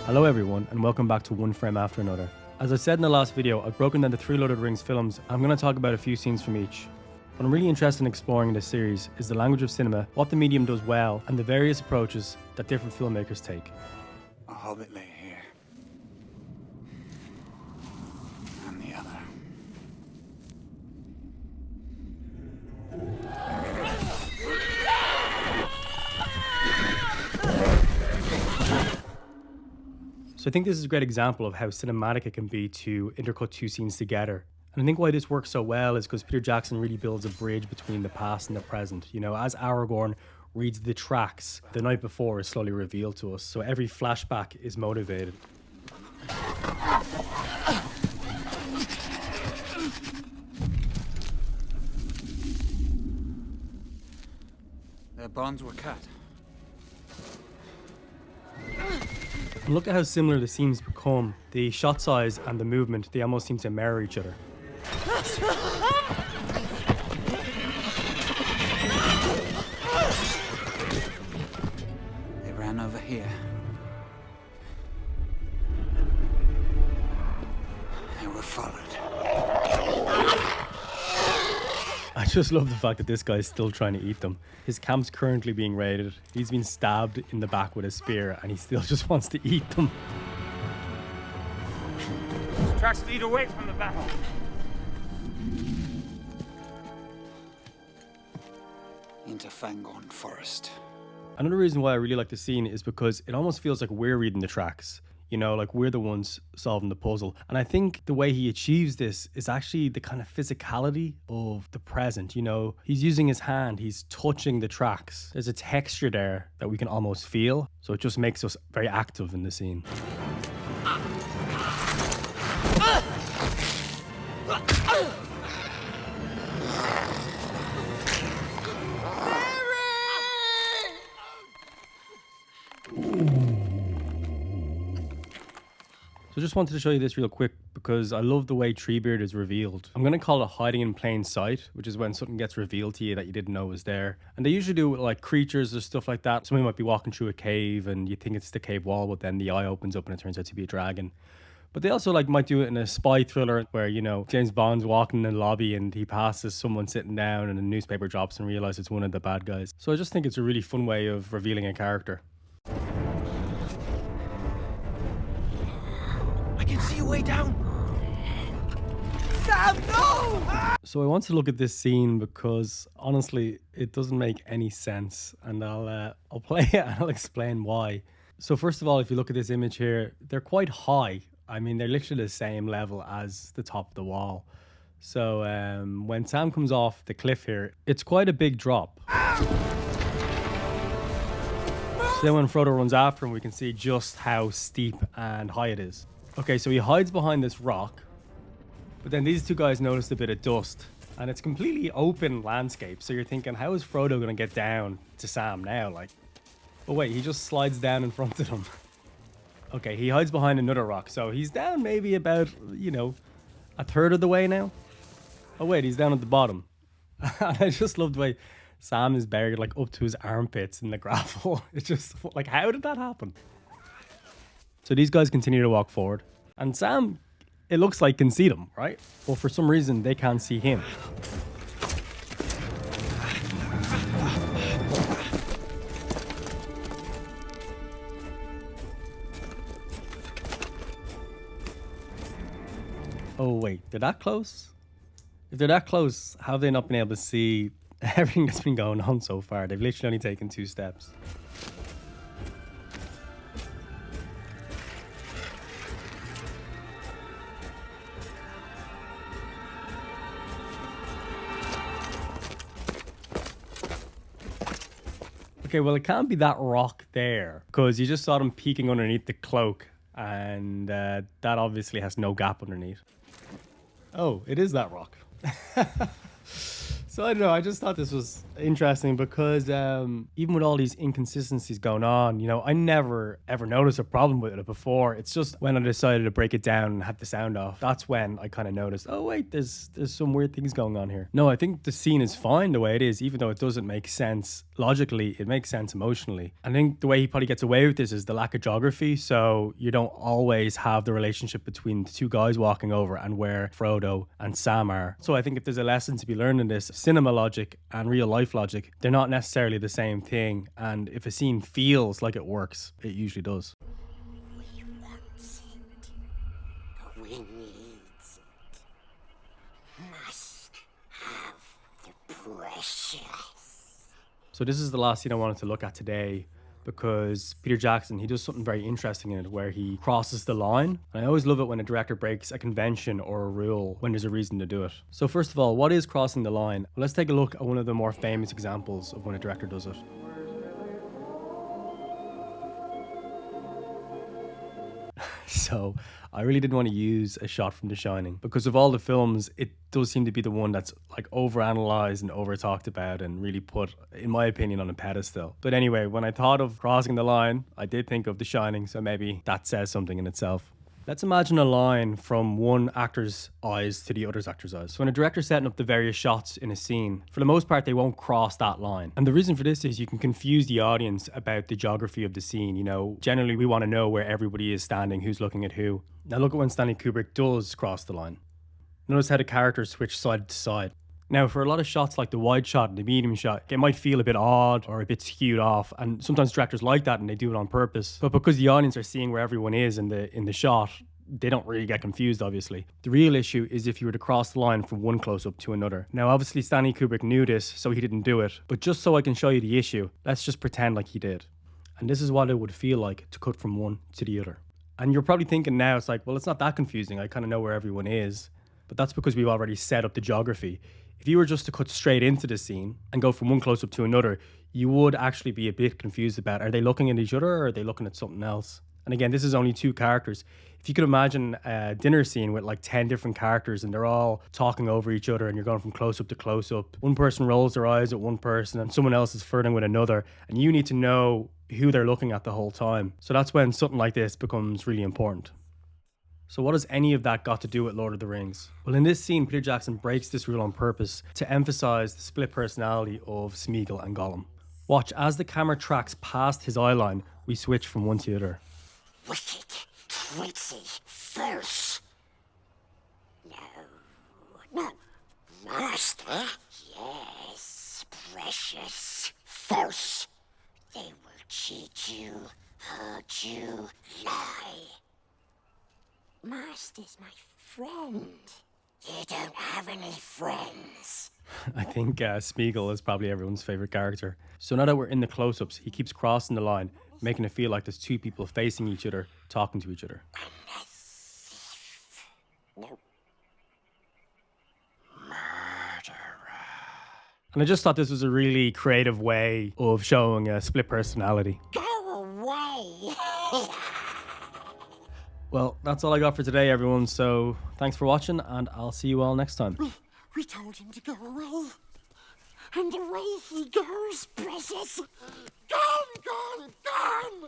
Hello everyone, and welcome back to One Frame After Another. As I said in the last video, I've broken down the three Lord of the Rings films. I'm going to talk about a few scenes from each. What I'm really interested in exploring in this series is the language of cinema, what the medium does well, and the various approaches that different filmmakers take. A hobbit lay here. And the other. So I think this is a great example of how cinematic it can be to intercut two scenes together. And I think why this works so well is because Peter Jackson really builds a bridge between the past and the present. You know, as Aragorn reads the tracks, the night before is slowly revealed to us. So every flashback is motivated. Their bonds were cut. And look at how similar the scenes become. The shot size and the movement, they almost seem to mirror each other. They ran over here. They were followed. I just love the fact that this guy's still trying to eat them. His camp's currently being raided. He's been stabbed in the back with a spear and he still just wants to eat them. These tracks lead away from the battle. Into Fangorn Forest. Another reason why I really like the scene is because it almost feels like we're reading the tracks. You know, like we're the ones solving the puzzle. And I think the way he achieves this is actually the kind of physicality of the present. You know, he's using his hand, he's touching the tracks. There's a texture there that we can almost feel. So it just makes us very active in the scene. So just wanted to show you this real quick because I love the way Treebeard is revealed. I'm going to call it hiding in plain sight, which is when something gets revealed to you that you didn't know was there. And they usually do it with like creatures or stuff like that. Somebody might be walking through a cave and you think it's the cave wall, but then the eye opens up and it turns out to be a dragon. But they also like might do it in a spy thriller where, you know, James Bond's walking in the lobby and he passes someone sitting down and a newspaper drops and realizes it's one of the bad guys. So I just think it's a really fun way of revealing a character. I can see you way down. Sam, no! So I want to look at this scene because honestly, it doesn't make any sense, and I'll play it and I'll explain why. So first of all, if you look at this image here, they're quite high. I mean, they're literally the same level as the top of the wall. So when Sam comes off the cliff here, it's quite a big drop. So then when Frodo runs after him, we can see just how steep and high it is. Okay, so he hides behind this rock, but then these two guys noticed a bit of dust, and it's completely open landscape. So you're thinking, how is Frodo going to get down to Sam now? Like, oh wait, he just slides down in front of them. Okay, he hides behind another rock, so he's down maybe about, you know, a third of the way now. Oh wait, he's down at the bottom. And I just love the way Sam is buried like up to his armpits in the gravel. It's just like, how did that happen? So these guys continue to walk forward. And Sam, it looks like, can see them, right? But for some reason, they can't see him. Oh, wait, they're that close? If they're that close, how have they not been able to see everything that's been going on so far? They've literally only taken 2 steps. Okay, well, it can't be that rock there because you just saw them peeking underneath the cloak and that obviously has no gap underneath. Oh, it is that rock. So I don't know, I just thought this was interesting because even with all these inconsistencies going on, you know, I never ever noticed a problem with it before. It's just when I decided to break it down and had the sound off, that's when I kind of noticed, oh wait, there's some weird things going on here. No, I think the scene is fine the way it is, even though it doesn't make sense logically, it makes sense emotionally. I think the way he probably gets away with this is the lack of geography, so you don't always have the relationship between the two guys walking over and where Frodo and Sam are. So I think if there's a lesson to be learned in this, cinema logic and real life logic, they're not necessarily the same thing, and if a scene feels like it works, it usually does. We want it. We need it. Must have the precious. So this is the last scene I wanted to look at today because Peter Jackson, he does something very interesting in it where he crosses the line. And I always love it when a director breaks a convention or a rule when there's a reason to do it. So first of all, what is crossing the line? Well, let's take a look at one of the more famous examples of when a director does it. So I really didn't want to use a shot from The Shining because of all the films, it does seem to be the one that's like overanalyzed and over talked about and really put, in my opinion, on a pedestal. But anyway, when I thought of crossing the line, I did think of The Shining, so maybe that says something in itself. Let's imagine a line from one actor's eyes to the other actor's eyes. So when a director's setting up the various shots in a scene, for the most part, they won't cross that line. And the reason for this is you can confuse the audience about the geography of the scene. You know, generally we want to know where everybody is standing, who's looking at who. Now look at when Stanley Kubrick does cross the line. Notice how the characters switch side to side. Now, for a lot of shots like the wide shot and the medium shot, it might feel a bit odd or a bit skewed off. And sometimes directors like that and they do it on purpose. But because the audience are seeing where everyone is in the shot, they don't really get confused, obviously. The real issue is if you were to cross the line from one close-up to another. Now, obviously, Stanley Kubrick knew this, so he didn't do it. But just so I can show you the issue, let's just pretend like he did. And this is what it would feel like to cut from one to the other. And you're probably thinking now, it's like, well, it's not that confusing. I kind of know where everyone is. But that's because we've already set up the geography. If you were just to cut straight into the scene and go from one close-up to another, you would actually be a bit confused about, are they looking at each other or are they looking at something else? And again, this is only two characters. If you could imagine a dinner scene with like 10 different characters and they're all talking over each other and you're going from close-up to close-up, one person rolls their eyes at one person and someone else is flirting with another, and you need to know who they're looking at the whole time. So that's when something like this becomes really important. So what has any of that got to do with Lord of the Rings? Well, in this scene, Peter Jackson breaks this rule on purpose to emphasize the split personality of Smeagol and Gollum. Watch, as the camera tracks past his eyeline, we switch from one to the other. Wicked, tricksy, false. No, master. Yes, precious, false. They will cheat you, hurt you, lie. Master's my friend. You don't have any friends. I think Smeagol is probably everyone's favorite character. So now that we're in the close-ups, he keeps crossing the line, making it feel like there's two people facing each other, talking to each other. And a thief. No. Murderer. And I just thought this was a really creative way of showing a split personality. Go away. Well, that's all I got for today, everyone. So thanks for watching, and I'll see you all next time. We told him to go away. And away he goes, precious. Gone, gone, gone.